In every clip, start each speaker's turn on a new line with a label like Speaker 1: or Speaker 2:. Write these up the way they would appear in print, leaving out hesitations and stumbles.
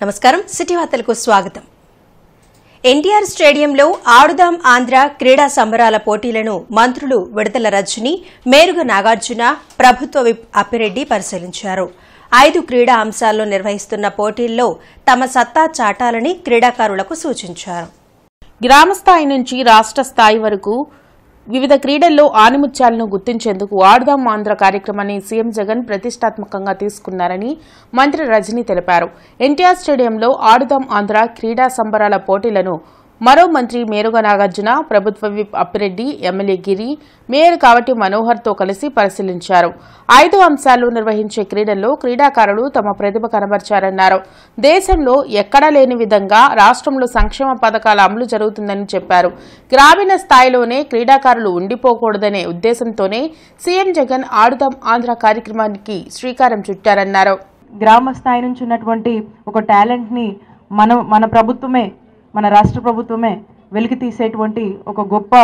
Speaker 1: నమస్కారం సిటీ వార్తలకు స్వాగతం. ఎన్టీఆర్ స్టేడియంలో ఆడుదాం ఆంధ్ర క్రీడా సంబరాల పోటీలను మంత్రులు విడతల రజని, మేరుగ నాగార్జున, ప్రభుత్వ విప్ అప్పిరెడ్డి పరిశీలించారు. 5 క్రీడా అంశాల్లో నిర్వహిస్తున్న పోటీల్లో తమ సత్తా చాటాలని క్రీడాకారులకు సూచించారు.
Speaker 2: గ్రామ స్థాయి నుంచి రాష్ట్ర స్థాయి వరకు వివిధ క్రీడల్లో ఆణిముత్యాలను గుర్తించేందుకు ఆడుదాం ఆంధ్ర కార్యక్రమాన్ని సీఎం జగన్ ప్రతిష్టాత్మకంగా తీసుకున్నారని మంత్రి రజని తెలిపారు. ఎన్టీఆర్ స్టేడియంలో ఆడుదాం ఆంధ్ర క్రీడా సంబరాల పోటీలను మరో మంత్రి మేరుగ నాగార్జున, ప్రభుత్వ విప్ అప్పిరెడ్డి, ఎమ్మెల్యే గిరి, మేయర్ కావటి మనోహర్తో కలిసి పరిశీలించారు. 5 అంశాలు నిర్వహించే క్రీడల్లో క్రీడాకారులు తమ ప్రతిభ కనబర్చారన్నారు. దేశంలో ఎక్కడా లేని విధంగా రాష్ట్రంలో సంక్షేమ పథకాల అమలు జరుగుతుందని చెప్పారు. గ్రామీణ స్థాయిలోనే క్రీడాకారులు ఉండిపోకూడదనే ఉద్దేశంతోనే సీఎం జగన్ ఆడుదాం ఆంధ్ర కార్యక్రమానికి శ్రీకారం చుట్టారన్నారు.
Speaker 3: గ్రామ స్థాయి నుంచి ఉన్నటువంటి ఒక టాలెంట్ని మన ప్రభుత్వమే, మన రాష్ట్ర ప్రభుత్వమే వెలికి తీసేటువంటి ఒక గొప్ప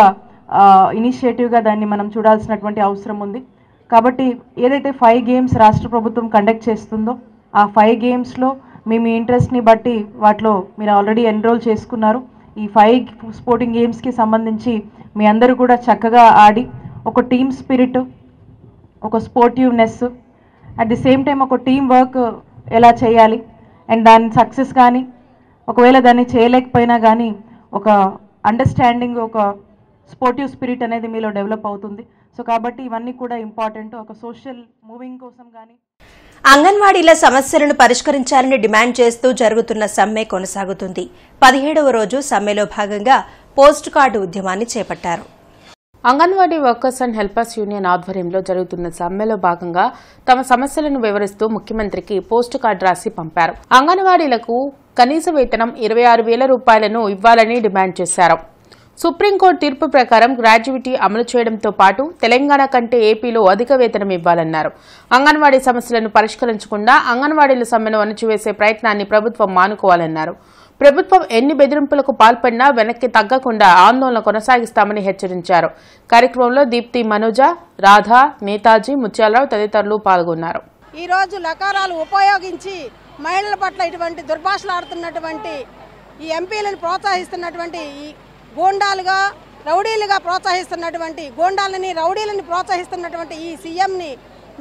Speaker 3: ఇనిషియేటివ్గా దాన్ని మనం చూడాల్సినటువంటి అవసరం ఉంది. కాబట్టి ఏదైతే 5 గేమ్స్ రాష్ట్ర ప్రభుత్వం కండక్ట్ చేస్తుందో ఆ 5 గేమ్స్లో మీ ఇంట్రెస్ట్ని బట్టి వాటిలో మీరు ఆల్రెడీ ఎన్రోల్ చేసుకున్నారు. ఈ 5 స్పోర్టింగ్ గేమ్స్కి సంబంధించి మీ అందరూ కూడా చక్కగా ఆడి ఒక టీమ్ స్పిరిట్, ఒక sportiveness, at the same time ఒక టీమ్ వర్క్ ఎలా చేయాలి అండ్ దాని సక్సెస్ కానీ ఒకవేళ దాన్ని చేయలేకపోయినా కానీ ఒక అండర్స్టాండింగ్, ఒక స్పోర్టివ్ స్పిరిట్ అనేది మీలో డెవలప్ అవుతుంది. సో కాబట్టి ఇవన్నీ కూడా ఇంపార్టెంట్. ఒక సోషల్ మూవింగ్ కోసం కానీ
Speaker 1: అంగన్వాడీల సమస్యలను పరిష్కరించాలని డిమాండ్ చేస్తూ జరుగుతున్న సమ్మె కొనసాగుతుంది. 17వ రోజు సమ్మెలో భాగంగా పోస్ట్ కార్డు ఉద్యమాన్ని చేపట్టారు.
Speaker 2: Anganwadi workers and helpers union ఆధ్వర్యంలో జరుగుతున్న సమ్మెలో భాగంగా తమ సమస్యలను వివరిస్తూ ముఖ్యమంత్రికి పోస్టు కార్డు రాసి పంపారు. అంగన్వాడీలకు కనీస వేతనం 26,000 రూపాయలను ఇవ్వాలని డిమాండ్ చేశారు. సుప్రీంకోర్టు తీర్పు ప్రకారం గ్రాడ్యుయేటీ అమలు చేయడంతో పాటు తెలంగాణ కంటే ఏపీలో అధిక వేతనం ఇవ్వాలన్నారు. అంగన్వాడీ సమస్యలను పరిష్కరించకుండా అంగన్వాడీల సమ్మెను అణచివేసే ప్రయత్నాన్ని ప్రభుత్వం మానుకోవాలన్నారు. ప్రభుత్వం ఎన్ని బెదిరింపులకు పాల్పడినా వెనక్కి తగ్గకుండా ఆందోళన కొనసాగిస్తామని హెచ్చరించారు. కార్యక్రమంలో దీప్తి, మనోజ, రాధా, నేతాజీ, ముత్యాలరావు తదితరులు పాల్గొన్నారు.
Speaker 4: ఈ రోజు లకారాలు ఉపయోగించి మహిళల పట్ల ఇటువంటి దుర్భాషలు ఆడుతున్నటువంటి ఈ ఎంపీలను ప్రోత్సహిస్తున్నటువంటి ఈ గోండాలుగా, రౌడీలుగా ప్రోత్సహిస్తున్నటువంటి గోండాలని, రౌడీలని ప్రోత్సహిస్తున్నటువంటి ఈ సీఎంని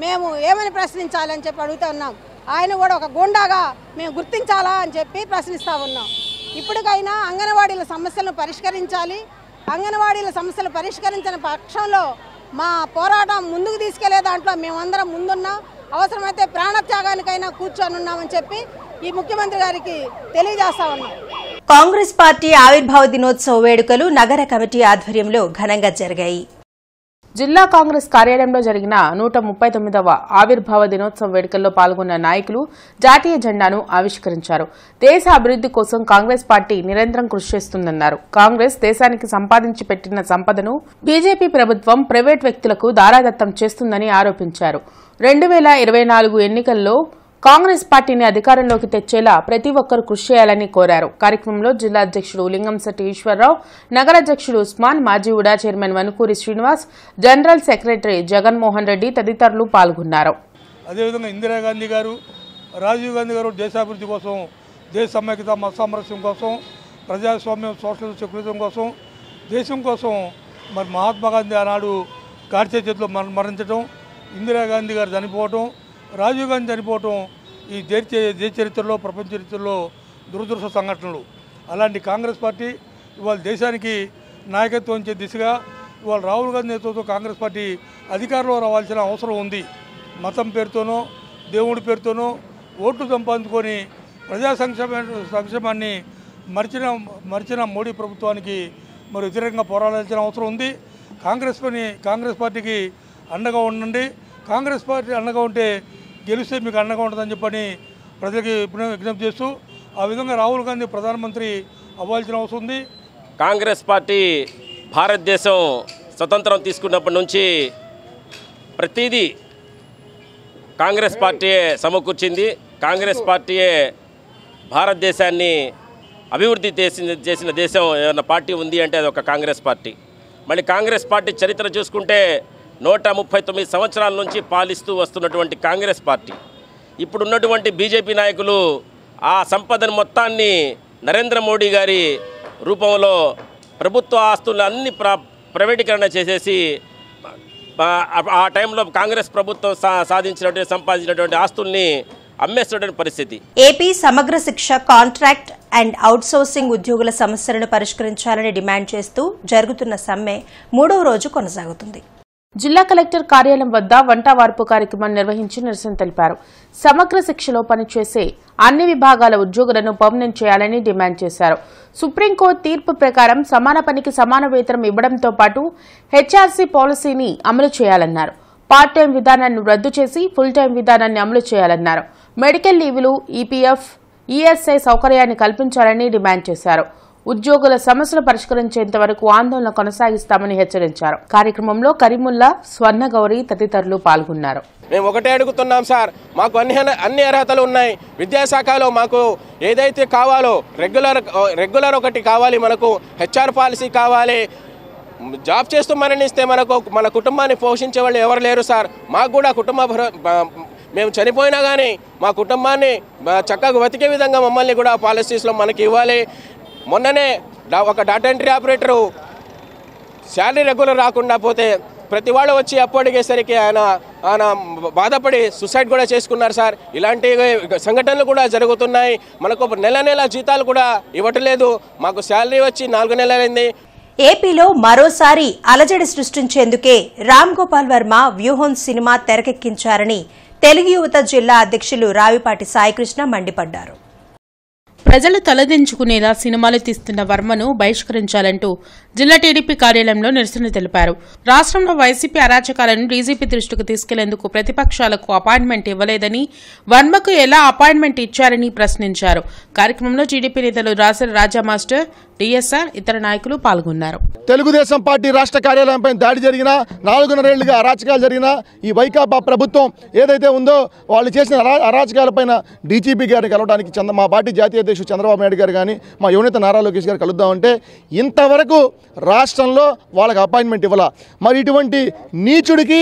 Speaker 4: మేము ఏమని ప్రశ్నించాలని చెప్పి అడుగుతూ ఉన్నాం. ఆయన కూడా ఒక గోండాగా మేము గుర్తించాలా అని చెప్పి ప్రశ్నిస్తూ ఉన్నాం. ఇప్పటికైనా అంగన్వాడీల సమస్యలను పరిష్కరించాలి. అంగన్వాడీల సమస్యలు పరిష్కరించిన పక్షంలో మా పోరాటం ముందుకు తీసుకెళ్లే దాంట్లో మేమందరం ముందున్నాం. అవసరమైతే ప్రాణత్యాగానికైనా కూర్చొని ఉన్నామని చెప్పి ఈ ముఖ్యమంత్రి గారికి తెలియజేస్తా ఉన్నాం.
Speaker 1: కాంగ్రెస్ పార్టీ ఆవిర్భావ దినోత్సవ వేడుకలు నగర కమిటీ ఆధ్వర్యంలో ఘనంగా జరిగాయి.
Speaker 2: జిల్లా కాంగ్రెస్ కార్యాలయంలో జరిగిన 139వ ఆవిర్భావ దినోత్సవ వేడుకల్లో పాల్గొన్న నాయకులు జాతీయ జెండాను ఆవిష్కరించారు. దేశ అభివృద్ది కోసం కాంగ్రెస్ పార్టీ నిరంతరం కృషి చేస్తుందన్నారు. కాంగ్రెస్ దేశానికి సంపాదించి పెట్టిన సంపదను బీజేపీ ప్రభుత్వం ప్రైవేట్ వ్యక్తులకు దారాదత్తం చేస్తుందని ఆరోపించారు. 2024 ఎన్నికల్లో కాంగ్రెస్ పార్టీని అధికారంలోకి తెచ్చేలా ప్రతి ఒక్కరూ కృషి చేయాలని కోరారు. కార్యక్రమంలో జిల్లా అధ్యక్షుడు లింగంశెట్టి ఈశ్వరరావు, నగర అధ్యక్షుడు ఉస్మాన్, మాజీ UDA chairman Vanukuri Srinivas, general secretary Jaganmohan Reddy తదితరులు పాల్గొన్నారు.
Speaker 5: అదేవిధంగా ఇందిరాగాంధీ గారు, రాజీవ్ గాంధీ గారు దేశాభివృద్ధి కోసం, దేశ సమైక్యత, మత సామరస్యం కోసం, ప్రజాస్వామ్యం, సోషల్ సెక్యులరిజం కోసం, దేశం కోసం మరి మహాత్మా గాంధీ ఆనాడు గాడ్సే చేతిలో మరణించడం, ఇందిరాగాంధీ గారు చనిపోవటం, రాజీవ్ గాంధీ చనిపోవటం ఈ దేశ చరిత్రలో, ప్రపంచ చరిత్రలో దురదృష్ట సంఘటనలు. అలాంటి కాంగ్రెస్ పార్టీ ఇవాళ దేశానికి నాయకత్వం ఇచ్చే దిశగా ఇవాళ రాహుల్ గాంధీ నేతృత్వంతో కాంగ్రెస్ పార్టీ అధికారంలో రావాల్సిన అవసరం ఉంది. మతం పేరుతోనో, దేవుడి పేరుతోనో ఓట్లు సంపాదించుకొని ప్రజా సంక్షేమాన్ని మరిచిన మోడీ ప్రభుత్వానికి మరి వ్యతిరేకంగా పోరాడాల్సిన అవసరం ఉంది. కాంగ్రెస్ పార్టీకి అండగా ఉండండి. కాంగ్రెస్ పార్టీ అండగా ఉంటే గెలిస్తే మీకు అండగా ఉంటుందని చెప్పని ప్రజలకి విజ్ఞప్తి చేస్తూ ఆ విధంగా రాహుల్ గాంధీ ప్రధానమంత్రి అవ్వాల్సిన అవసరం ఉంది.
Speaker 6: కాంగ్రెస్ పార్టీ భారతదేశం స్వతంత్రం తీసుకున్నప్పటి నుంచి ప్రతిదీ కాంగ్రెస్ పార్టీయే సమకూర్చింది. కాంగ్రెస్ పార్టీయే భారతదేశాన్ని అభివృద్ధి చేసిన దేశం ఏదైనా పార్టీ ఉంది అంటే అది ఒక కాంగ్రెస్ పార్టీ. మళ్ళీ కాంగ్రెస్ పార్టీ చరిత్ర చూసుకుంటే 139 సంవత్సరాల నుంచి పాలిస్తూ వస్తున్నటువంటి కాంగ్రెస్ పార్టీ ఇప్పుడున్నటువంటి బీజేపీ నాయకులు ఆ సంపదను మొత్తాన్ని నరేంద్ర మోడీ గారి రూపంలో ప్రభుత్వ ఆస్తులు అన్ని ప్రైవేటీకరణ చేసేసి ఆ టైంలో కాంగ్రెస్ ప్రభుత్వం సాధించినటువంటి సంపాదించినటువంటి ఆస్తుల్ని అమ్మేస్తున్న పరిస్థితి.
Speaker 1: ఏపీ సమగ్ర శిక్ష కాంట్రాక్ట్ అండ్ అవుట్సోర్సింగ్ ఉద్యోగుల సమస్యలను పరిష్కరించాలని డిమాండ్ చేస్తూ జరుగుతున్న సమ్మె 3వ రోజు కొనసాగుతుంది.
Speaker 2: జిల్లా కలెక్టర్ కార్యాలయం వద్ద వంట వార్పు కార్యక్రమం నిర్వహించి నిరసన తెలిపారు. సమగ్ర శిక్షలో పనిచేసే అన్ని విభాగాల ఉద్యోగులను పర్మనెంట్ చేయాలని డిమాండ్ చేశారు. సుప్రీంకోర్టు తీర్పు ప్రకారం సమాన పనికి సమాన వేతనం ఇవ్వడంతో పాటు హెచ్ఆర్సీ పాలసీని అమలు చేయాలన్నారు. పార్ట్ టైం విధానాన్ని రద్దు చేసి ఫుల్ టైం విధానాన్ని అమలు చేయాలన్నారు. మెడికల్ లీవులు, ఈపీఎఫ్, ఈఎస్ఐ సౌకర్యాన్ని కల్పించాలని డిమాండ్ చేశారు. ఉద్యోగుల సమస్యలు పరిష్కరించేంత వరకు ఆందోళన కొనసాగిస్తామని హెచ్చరించారు. కార్యక్రమంలో కరీముల్లా, స్వర్ణగౌరి తదితరులు పాల్గొన్నారు.
Speaker 7: మేము ఒకటే అడుగుతున్నాం సార్, మాకు అన్ని అర్హతలు ఉన్నాయి. విద్యాశాఖలో మాకు ఏదైతే కావాలో రెగ్యులర్ ఒకటి కావాలి, మనకు హెచ్ఆర్ పాలసీ కావాలి. జాబ్ చేస్తూ మరణిస్తే మన కుటుంబాన్ని పోషించే వాళ్ళు ఎవరు లేరు సార్. మాకు కూడా మేము చనిపోయినా కానీ మా కుటుంబాన్ని చక్కగా బతికే విధంగా మమ్మల్ని కూడా పాలసీస్లో మనకి ఇవ్వాలి. మొన్ననే ఒక data entry operator salary regular రాకుండా పోతే ప్రతి వాళ్ళు వచ్చి అప్పు అడిగేసరికి ఆయన బాధపడి సూసైడ్ కూడా చేసుకున్నారు సార్. ఇలాంటి సంఘటనలు కూడా జరుగుతున్నాయి. మనకు నెల జీతాలు కూడా ఇవ్వట్లేదు. మాకు శాలరీ వచ్చి 4 నెలలైంది.
Speaker 1: ఏపీలో మరోసారి అలజడి సృష్టించేందుకే రామ్ గోపాల్ వర్మ వ్యూహం సినిమా తెరకెక్కించారని తెలుగు యువత జిల్లా అధ్యక్షులు రావిపాటి సాయికృష్ణ మండిపడ్డారు.
Speaker 2: ప్రజలు తలదించుకునేలా సినిమాలు తీస్తున్న వర్మను బహిష్కరించాలంటూ జిల్లా టీడీపీ కార్యాలయంలో నిరసన తెలిపారు. రాష్ట్రంలో వైసీపీ అరాచకాలను డీజీపీ దృష్టికి తీసుకెళ్లేందుకు ప్రతిపక్షాలకు అపాయింట్మెంట్ ఇవ్వలేదని, వర్మకు ఎలా అపాయింట్మెంట్ ఇచ్చారని ప్రశ్నించారు. కార్యక్రమంలో టీడీపీ నేతలు రాసరి రాజా మాస్టర్, డిఎస్ఆర్, ఇతర నాయకులు పాల్గొన్నారు.
Speaker 8: తెలుగుదేశం పార్టీ రాష్ట్ర కార్యాలయంపై దాడి జరిగినా, 4.5 ఏళ్లుగా అరాచకాలు జరిగినా ఈ వైకాపా ప్రభుత్వం ఏదైతే ఉందో వాళ్ళు చేసిన అరాచకాలపైన డీజీపీ గారిని కలవడానికి మా పార్టీ జాతీయ అధ్యక్షుడు చంద్రబాబు నాయుడు గారు కానీ మా యువనేత నారా లోకేష్ గారు కలుద్దామంటే ఇంతవరకు రాష్ట్రంలో వాళ్ళకి అపాయింట్మెంట్ ఇవ్వాల. మరి ఇటువంటి నీచుడికి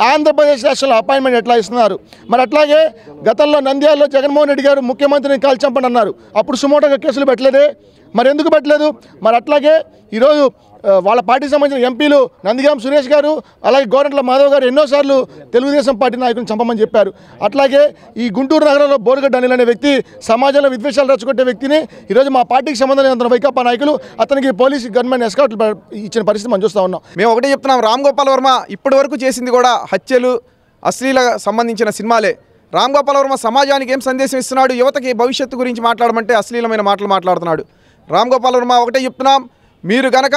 Speaker 8: ఆంధ్రప్రదేశ్ రాష్ట్రంలో అపాయింట్మెంట్ ఎట్లా ఇస్తున్నారు? మరి అట్లాగే గతంలో నంద్యాలలో జగన్మోహన్ రెడ్డి గారు ముఖ్యమంత్రిని కాల్చంపండి అన్నారు. అప్పుడు సుమోటోగా కేసులు పెట్టలేదే, మరి ఎందుకు పెట్టలేదు? మరి అట్లాగే ఈరోజు వాళ్ళ పార్టీకి సంబంధించిన ఎంపీలు నందిగాం సురేష్ గారు, అలాగే గోరంట్ల మాధవ్ గారు ఎన్నోసార్లు తెలుగుదేశం పార్టీ నాయకులను చంపమని చెప్పారు. అట్లాగే ఈ గుంటూరు నగరంలో బోరుగడ్డ అనిల్ అనే వ్యక్తి సమాజంలో విద్వేషాలు రచ్చగొట్టే వ్యక్తిని ఈరోజు మా పార్టీకి సంబంధం లేని వైకాపా నాయకులు అతనికి పోలీసు గన్మెన్ ఎస్కార్ట్లు ఇచ్చిన పరిస్థితి మనం చూస్తూ ఉన్నాం.
Speaker 9: మేము ఒకటే చెప్తున్నాం, రామ్ గోపాల్ వర్మ ఇప్పటి వరకు చేసింది కూడా హత్యలు, అశ్లీల సంబంధించిన సినిమాలే. రామ్ గోపాల్ వర్మ సమాజానికి ఏం సందేశం ఇస్తున్నాడు? యువతకి భవిష్యత్తు గురించి మాట్లాడమంటే అశ్లీలమైన మాటలు మాట్లాడుతున్నాడు. రామ్ గోపాల్ వర్మ ఒకటే చెప్తున్నాం, మీరు గనక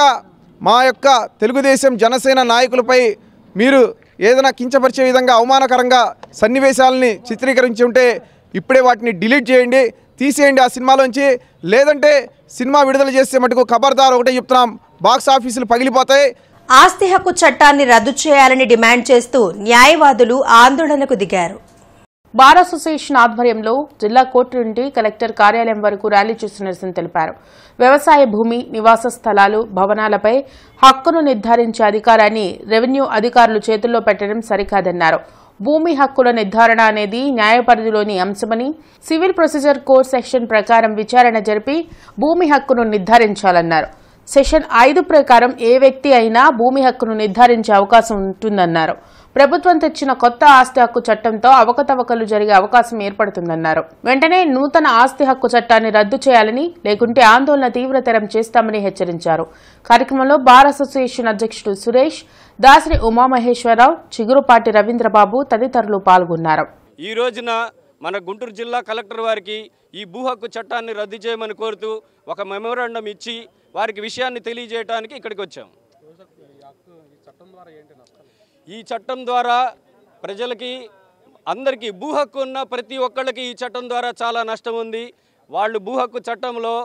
Speaker 9: మా యొక్క తెలుగుదేశం జనసేన నాయకులపై మీరు ఏదైనా కించపరిచే విధంగా అవమానకరంగా సన్నివేశాలని చిత్రీకరించి ఉంటే ఇప్పుడే వాటిని డిలీట్ చేయండి, తీసేయండి ఆ సినిమాలోంచి. లేదంటే సినిమా విడుదల చేసే మటుకు ఖబర్దార్ ఒకటే చెప్తున్నాం, బాక్స్ ఆఫీసులు పగిలిపోతాయి.
Speaker 1: ఆస్తి హక్కు చట్టాన్ని రద్దు చేయాలని డిమాండ్ చేస్తూ న్యాయవాదులు ఆందోళనకు దిగారు.
Speaker 2: బార్ అసోసియేషన్ ఆధ్వర్యంలో జిల్లా కోర్టు నుండి కలెక్టర్ కార్యాలయం వరకు ర్యాలీ చేసి నిరసన తెలిపారు. వ్యవసాయ భూమి, నివాస స్థలాలు, భవనాలపై హక్కును నిర్ధారించే అధికారాన్ని రెవెన్యూ అధికారులు చేతుల్లో పెట్టడం సరికాదన్నారు. భూమి హక్కుల నిర్ధారణ అనేది న్యాయ పరిధిలోని అంశమని, సివిల్ ప్రొసీజర్ కోడ్ సెక్షన్ ప్రకారం విచారణ జరిపి భూమి హక్కును నిర్ధారించాలన్నారు. సెక్షన్ 5 ప్రకారం ఏ వ్యక్తి అయినా భూమి హక్కును నిర్ధారించే అవకాశం ఉంటుందన్నారు. ప్రభుత్వం తెచ్చిన కొత్త ఆస్తి హక్కు చట్టంతో అవకతవకలు జరిగే అవకాశం ఏర్పడుతుందన్నారు. వెంటనే నూతన ఆస్తి హక్కు చట్టాన్ని రద్దు చేయాలని, లేకుంటే ఆందోళన తీవ్రతరం చేస్తామని హెచ్చరించారు. కార్యక్రమంలో బార్ అసోసియేషన్ అధ్యక్షుడు సురేష్, దాసరి ఉమామహేశ్వరరావు, చిగురుపాటి రవీంద్రబాబు తదితరులు పాల్గొన్నారు.
Speaker 10: ఈ రోజున మన గుంటూరు జిల్లా కలెక్టర్ వారికి ఈ భూ హక్కు చట్టాన్ని రద్దు చేయమని కోరుతూ ఒక మెమోరాండం ఇచ్చి వారికి విషయాన్ని తెలియజేయడానికి ఇక్కడికి వచ్చాం. ఈ చట్టం ద్వారా ప్రజలకి అందరికీ భూ హక్కు ఉన్న ప్రతి ఒక్కళ్ళకి ఈ చట్టం ద్వారా చాలా నష్టం ఉంది. వాళ్ళు భూ హక్కు చట్టంలో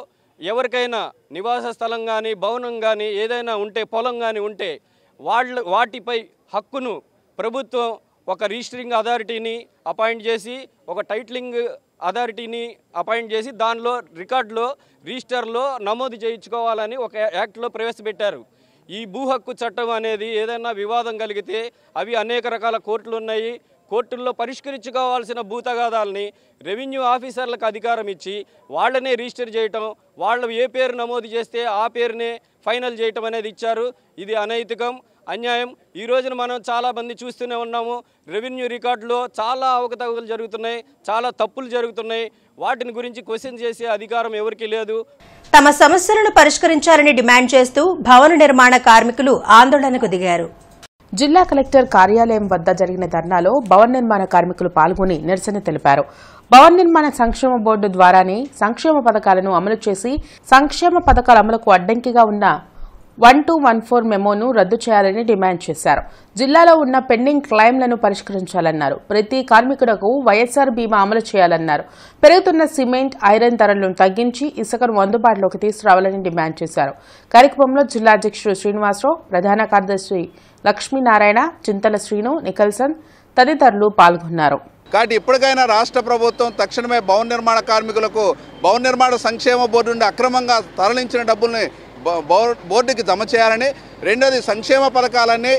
Speaker 10: ఎవరికైనా నివాస స్థలం కానీ, భవనం కానీ, ఏదైనా ఉంటే, పొలం కానీ ఉంటే వాటిపై హక్కును ప్రభుత్వం ఒక రిజిస్టరింగ్ అథారిటీని అపాయింట్ చేసి, ఒక టైటిలింగ్ అథారిటీని అపాయింట్ చేసి దానిలో రికార్డులో రిజిస్టర్లో నమోదు చేయించుకోవాలని ఒక యాక్ట్లో ప్రవేశపెట్టారు. ఈ భూ హక్కు చట్టం అనేది ఏదైనా వివాదం కలిగితే అవి అనేక రకాల కోర్టులు ఉన్నాయి. కోర్టుల్లో పరిష్కరించుకోవాల్సిన భూతగాదాలని రెవెన్యూ ఆఫీసర్లకు అధికారం ఇచ్చి వాళ్ళనే రిజిస్టర్ చేయటం, వాళ్ళు ఏ పేరు నమోదు చేస్తే ఆ పేరునే ఫైనల్ చేయటం అనేది ఇచ్చారు. ఇది అనైతికం, అన్యాయం. ఈ రోజున మనం చాలామంది చూస్తూనే ఉన్నాము. రెవెన్యూ రికార్డులో చాలా అవకతవకలు జరుగుతున్నాయి, చాలా తప్పులు జరుగుతున్నాయి. వాటిని గురించి క్వశ్చన్ చేసే అధికారం ఎవరికీ లేదు.
Speaker 1: తమ సమస్యలను పరిష్కరించాలని డిమాండ్ చేస్తూ భవన నిర్మాణ కార్మికులు ఆందోళనకు దిగారు.
Speaker 2: జిల్లా కలెక్టర్ కార్యాలయం వద్ద జరిగిన ధర్నాలో భవన నిర్మాణ కార్మికులు పాల్గొని నిరసన తెలిపారు. భవన నిర్మాణ సంక్షేమ బోర్డు ద్వారానే సంక్షేమ పథకాలను అమలు చేసి సంక్షేమ పథకాల అమలుకు అడ్డంకిగా ఉన్న 1214 మెమోను రద్దు చేయాలని డిమాండ్ చేశారు. జిల్లాలో ఉన్న పెండింగ్ క్లెయిమ్లను పరిష్కరించాలన్నారు. ప్రతి కార్మికులకు వైఎస్ఆర్ బీమా అమలు చేయాలన్నారు. పెరుగుతున్న సిమెంట్, ఐరన్ ధరలను తగ్గించి ఇసుకను అందుబాటులోకి తీసుకురావాలని డిమాండ్ చేశారు. కార్యక్రమంలో జిల్లా అధ్యక్షుడు శ్రీనివాసరావు, ప్రధాన కార్యదర్శి లక్ష్మీనారాయణ, చింతల శ్రీను, నికల్సన్ తదితరులు పాల్గొన్నారు.
Speaker 11: కాబట్టి ఇప్పటికైనా రాష్ట్ర ప్రభుత్వం తక్షణమే భవన నిర్మాణ కార్మికులకు భవన నిర్మాణ సంక్షేమ బోర్డు నుండి అక్రమంగా తరలించిన డబ్బుల్ని బోర్డుకి జమ చేయాలని, రెండోది సంక్షేమ పథకాలన్నీ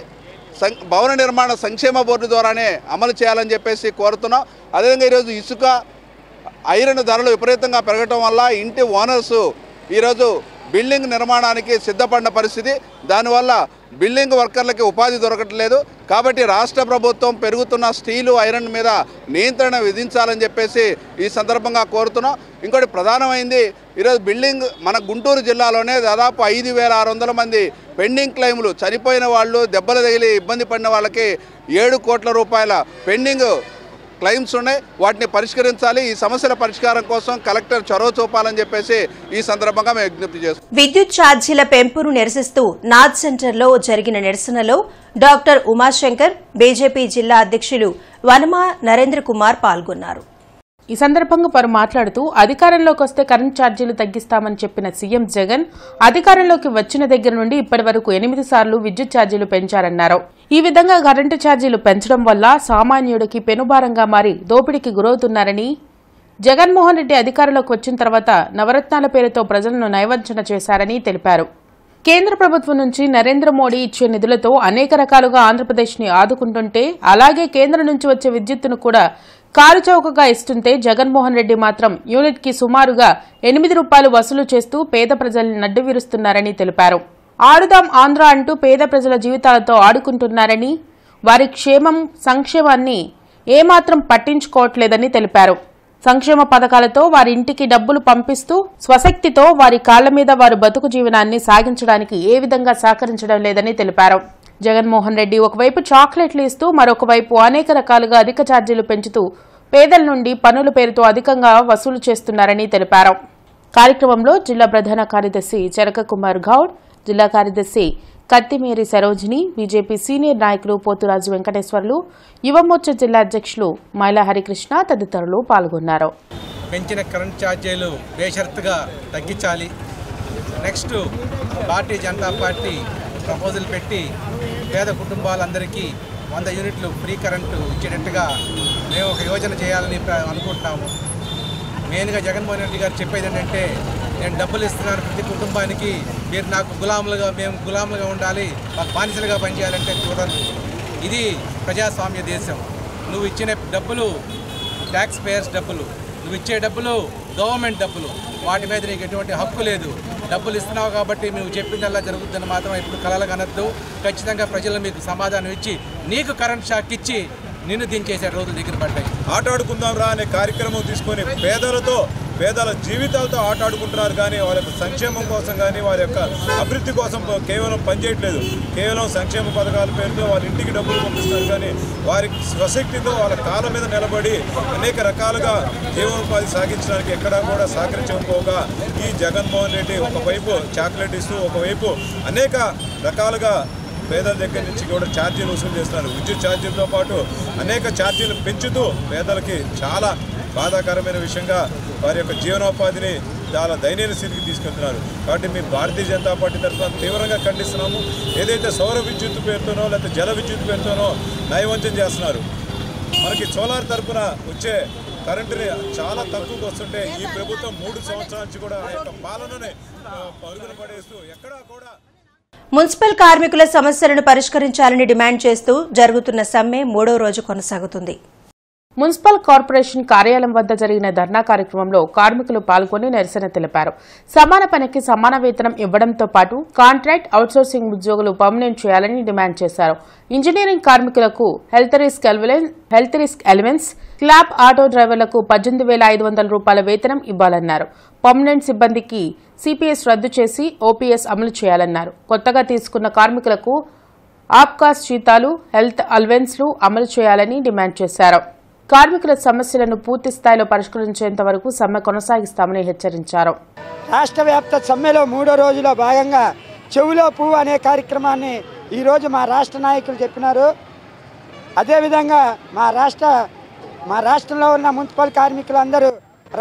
Speaker 11: భవన నిర్మాణ సంక్షేమ బోర్డు ద్వారానే అమలు చేయాలని చెప్పేసి కోరుతున్నాం. అదేవిధంగా ఈరోజు ఇసుక, ఐరన్ ధరలు విపరీతంగా పెరగటం వల్ల ఇంటి ఓనర్సు ఈరోజు బిల్డింగ్ నిర్మాణానికి సిద్ధపడిన పరిస్థితి. దానివల్ల బిల్డింగ్ వర్కర్లకి ఉపాధి దొరకట్లేదు. కాబట్టి రాష్ట్ర ప్రభుత్వం పెరుగుతున్న స్టీలు, ఐరన్ మీద నియంత్రణ విధించాలని చెప్పేసి ఈ సందర్భంగా కోరుతున్నాం. ఇంకోటి ప్రధానమైంది, ఈరోజు బిల్డింగ్ మన గుంటూరు జిల్లాలోనే దాదాపు 5600 మంది పెండింగ్ క్లెయిములు, చనిపోయిన వాళ్ళు, దెబ్బలు తగిలి ఇబ్బంది పడిన వాళ్ళకి 7 కోట్ల రూపాయల పెండింగ్ క్లెయిమ్స్ ఉన్నాయి. వాటిని పరిష్కరించాలి. ఈ సమస్యల పరిష్కారం కోసం కలెక్టర్ చొరవ చూపాలని చెప్పేసి ఈ సందర్భంగా మేము విజ్ఞప్తి చేస్తాం.
Speaker 1: విద్యుత్ ఛార్జీల పెంపును నిరసిస్తూ నాథ్ సెంటర్లో జరిగిన నిరసనలో డాక్టర్ ఉమాశంకర్, బీజేపీ జిల్లా అధ్యక్షులు వనమా నరేంద్ర కుమార్ పాల్గొన్నారు.
Speaker 2: ఈ సందర్భంగా వారు మాట్లాడుతూ అధికారంలోకి వస్తే కరెంట్ ఛార్జీలు తగ్గిస్తామని చెప్పిన సీఎం జగన్ అధికారంలోకి వచ్చిన దగ్గర నుండి ఇప్పటి వరకు 8 సార్లు విద్యుత్ ఛార్జీలు పెంచారన్నారు. ఈ విధంగా కరెంటు ఛార్జీలు పెంచడం వల్ల సామాన్యుడికి పెనుభారంగా మారి దోపిడీకి గురవుతున్నారని, జగన్మోహన్ రెడ్డి అధికారంలోకి వచ్చిన తర్వాత నవరత్నాల పేరుతో ప్రజలను నయవంచన చేశారని తెలిపారు. కేంద్ర ప్రభుత్వం నుంచి నరేంద్ర మోడీ ఇచ్చే నిధులతో అనేక రకాలుగా ఆంధ్రప్రదేశ్ని ఆదుకుంటుంటే, అలాగే కేంద్రం నుంచి వచ్చే విద్యుత్తును కూడా కారుచౌకగా ఇస్తుంటే జగన్మోహన్ రెడ్డి మాత్రం యూనిట్కి సుమారుగా 8 రూపాయలు వసూలు చేస్తూ పేద ప్రజల్ని నడ్డువిరుస్తున్నారని తెలిపారు. ఆడుదాం ఆంధ్ర అంటూ పేద ప్రజల జీవితాలతో ఆడుకుంటున్నారని, వారి క్షేమం, సంక్షేమాన్ని ఏమాత్రం పట్టించుకోవట్లేదని తెలిపారు. సంక్షేమ పథకాలతో వారి ఇంటికి డబ్బులు పంపిస్తూ స్వశక్తితో వారి కాళ్ల మీద వారు బతుకు జీవనాన్ని సాగించడానికి ఏ విధంగా సహకరించడం లేదని తెలిపారు. జగన్మోహన్ రెడ్డి ఒకవైపు చాక్లెట్లు ఇస్తూ మరొక వైపు అనేక రకాలుగా అధిక ఛార్జీలు పెంచుతూ పేదల నుండి పన్నుల పేరుతో అధికంగా వసూలు చేస్తున్నారని తెలిపారు. కార్యక్రమంలో జిల్లా ప్రధాన కార్యదర్శి చెరక కుమార్ గౌడ్, జిల్లా కార్యదర్శి కత్తిమేరి సరోజిని, బీజేపీ సీనియర్ నాయకులు పోతురాజు వెంకటేశ్వర్లు, యువమోర్చా జిల్లా అధ్యక్షులు మైలా హరికృష్ణ తదితరులు పాల్గొన్నారు.
Speaker 12: పెంచిన కరెంట్ ఛార్జీలు బేషరతుగా తగ్గించాలి. Next Bharatiya Janata party proposal పెట్టి పేద కుటుంబాలందరికీ 100 యూనిట్లు ఫ్రీ కరెంటు ఇచ్చేటట్టుగా మేము ఒక యోజన చేయాలని అనుకుంటున్నాము. మెయిన్గా జగన్మోహన్ రెడ్డి గారు చెప్పేది ఏంటంటే, నేను డబ్బులు ఇస్తున్నాను ప్రతి కుటుంబానికి, మీరు నాకు మేము గులాములుగా ఉండాలి, మాకు బానిసలుగా పనిచేయాలంటే కుదరదు. ఇది ప్రజాస్వామ్య దేశం. నువ్వు ఇచ్చిన డబ్బులు ట్యాక్స్ పేయర్స్ డబ్బులు, నువ్వు ఇచ్చే డబ్బులు గవర్నమెంట్ డబ్బులు, వాటి మీద నీకు ఎటువంటి హక్కు లేదు. డబ్బులు ఇస్తున్నావు కాబట్టి నువ్వు చెప్పిందల్లా జరుగుతుందని మాత్రం ఇప్పుడు కలలు కనద్దు. ఖచ్చితంగా ప్రజలు మీకు సమాధానం ఇచ్చి నీకు కరెంట్ షాక్ ఇచ్చి నిన్ను దించేసే రోజులు దగ్గర పడ్డాయి.
Speaker 13: ఆటాడుకుందాం రా అనే కార్యక్రమం తీసుకొని పేదల జీవితాలతో ఆటాడుకుంటున్నారు. కానీ వారి యొక్క సంక్షేమం కోసం కానీ వారి యొక్క అభివృద్ధి కోసం కేవలం పనిచేయట్లేదు. కేవలం సంక్షేమ పథకాల పేరుతో వాళ్ళ ఇంటికి డబ్బులు పంపిస్తున్నారు. కానీ వారి స్వశక్తితో వాళ్ళ కాళ్ళ మీద నిలబడి అనేక రకాలుగా జీవనోపాధి సాగించడానికి ఎక్కడా కూడా సహకరించకపోగా ఈ జగన్మోహన్ రెడ్డి ఒకవైపు చాక్లెట్ ఇస్తూ ఒకవైపు అనేక రకాలుగా పేదల దగ్గర నుంచి కూడా ఛార్జీలు వసూలు చేస్తున్నారు. విద్యుత్ ఛార్జీలతో పాటు అనేక ఛార్జీలు పెంచుతూ పేదలకి చాలా బాధాకరమైన విషయంగా వారి యొక్క జీవనోపాధిని చాలా దయనీయ స్థితికి తీసుకెళ్తున్నారు. కాబట్టి మేము భారతీయ జనతా పార్టీ తరఫున తీవ్రంగా ఖండిస్తున్నాము. ఏదైతే సౌర విద్యుత్ పేరుతోనో లేకపోతే జల విద్యుత్ పేరుతోనో నయవంచన చేస్తున్నారు. మనకి సోలార్ తరఫున వచ్చే కరెంటుని చాలా తక్కువకు వస్తుంటే ఈ ప్రభుత్వం 3 సంవత్సరాల నుంచి కూడా ఆ యొక్క పాలనని పరుగున పడేస్తూ ఎక్కడా కూడా
Speaker 1: మున్సిపల్ కార్మికుల సమస్యలను పరిష్కరించాలని డిమాండ్ చేస్తూ జరుగుతున్న సమ్మె 3వ రోజు కొనసాగుతుంది.
Speaker 2: మున్సిపల్ కార్పొరేషన్ కార్యాలయం వద్ద జరిగిన ధర్నా కార్యక్రమంలో కార్మికులు పాల్గొని నిరసన తెలిపారు. సమాన పనికి సమాన వేతనం ఇవ్వడంతో పాటు కాంట్రాక్ట్ అవుట్సోర్సింగ్ ఉద్యోగులు పర్మనెంట్ చేయాలని డిమాండ్ చేశారు. ఇంజనీరింగ్ కార్మికులకు health risk allowance, club auto డ్రైవర్లకు 18,500 రూపాయల వేతనం ఇవ్వాలన్నారు. పర్మనెంట్ సిబ్బందికి సిపిఎస్ రద్దు చేసి ఓపీఎస్ అమలు చేయాలన్నారు. కొత్తగా తీసుకున్న కార్మికులకు ఆప్కాస్ జీతాలు, హెల్త్ అలవెన్స్లు అమలు చేయాలని డిమాండ్ చేశారు. కార్మికుల సమస్యలను పూర్తి స్థాయిలో పరిష్కరించేంత వరకు సమ్మె కొనసాగిస్తామని హెచ్చరించారు.
Speaker 14: రాష్ట్ర వ్యాప్త సమ్మెలో 3వ రోజులో భాగంగా చెవులో పువ్వు అనే కార్యక్రమాన్ని ఈరోజు మా రాష్ట్ర నాయకులు చెప్పినారు. అదేవిధంగా మా రాష్ట్రంలో ఉన్న మున్సిపల్ కార్మికులందరూ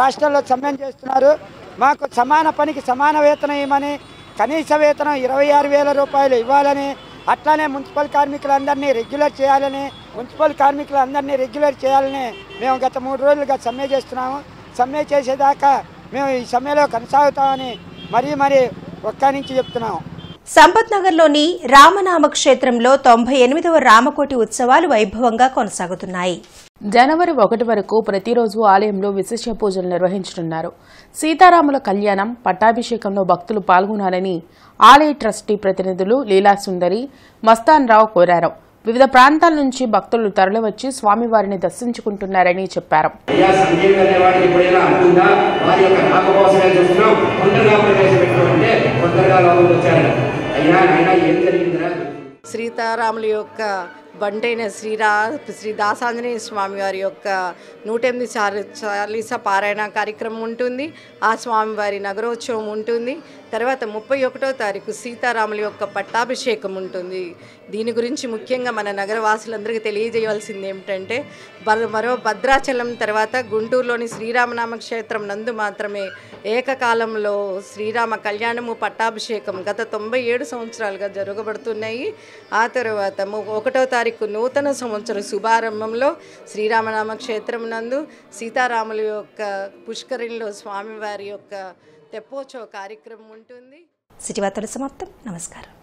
Speaker 14: రాష్ట్రంలో సమ్మె చేస్తున్నారు. మాకు సమాన పనికి సమాన వేతనం ఇవ్వమని, కనీస వేతనం 26,000 రూపాయలు ఇవ్వాలని, అట్లానే మున్సిపల్ కార్మికులందరినీ రెగ్యులర్ చేయాలని మేము గత 3 రోజులుగా సమ్మె చేస్తున్నాము. సమ్మె చేసేదాకా మేము ఈ సమ్మెలో కొనసాగుతామని మరీ ఒక్క నుంచి చెప్తున్నాము.
Speaker 1: సంపత్ నగర్లోని రామనామ క్షేత్రంలో 98వ రామకోటి ఉత్సవాలు వైభవంగా కొనసాగుతున్నాయి.
Speaker 2: జనవరి 1 వరకు ప్రతిరోజు ఆలయంలో విశేష పూజలు నిర్వహించనున్నారు. సీతారాముల కళ్యాణం, పట్టాభిషేకంలో భక్తులు పాల్గొనాలని ఆలయ ట్రస్టీ ప్రతినిధులు లీలాసుందరి, మస్తాన్ రావు కోరారు. వివిధ ప్రాంతాల నుంచి భక్తులు తరలివచ్చి స్వామివారిని దర్శించుకుంటున్నారని చెప్పారు.
Speaker 15: సీతారాముల యొక్క బంటైన శ్రీ దాసాంజనేయ స్వామి వారి యొక్క 108 చాలీసా పారాయణ కార్యక్రమం ఉంటుంది. ఆ స్వామివారి నగరోత్సవం ఉంటుంది. తర్వాత 31వ తారీఖు సీతారాముల యొక్క పట్టాభిషేకం ఉంటుంది. దీని గురించి ముఖ్యంగా మన నగరవాసులందరికీ తెలియజేయవలసింది ఏమిటంటే, మరో భద్రాచలం తర్వాత గుంటూరులోని శ్రీరామనామ క్షేత్రం నందు మాత్రమే ఏకకాలంలో శ్రీరామ కళ్యాణము, పట్టాభిషేకం గత 97 సంవత్సరాలుగా జరగబడుతున్నాయి. ఆ తర్వాత 1వ తారీఖు నూతన సంవత్సర శుభారంభంలో శ్రీరామనామ క్షేత్రం నందు సీతారాముల యొక్క పుష్కరిణిలో స్వామివారి యొక్క తెప్పోత్సవ కార్యక్రమం ఉంటుంది.
Speaker 1: సిటీ వార్తలు సమాప్తం. నమస్కారం.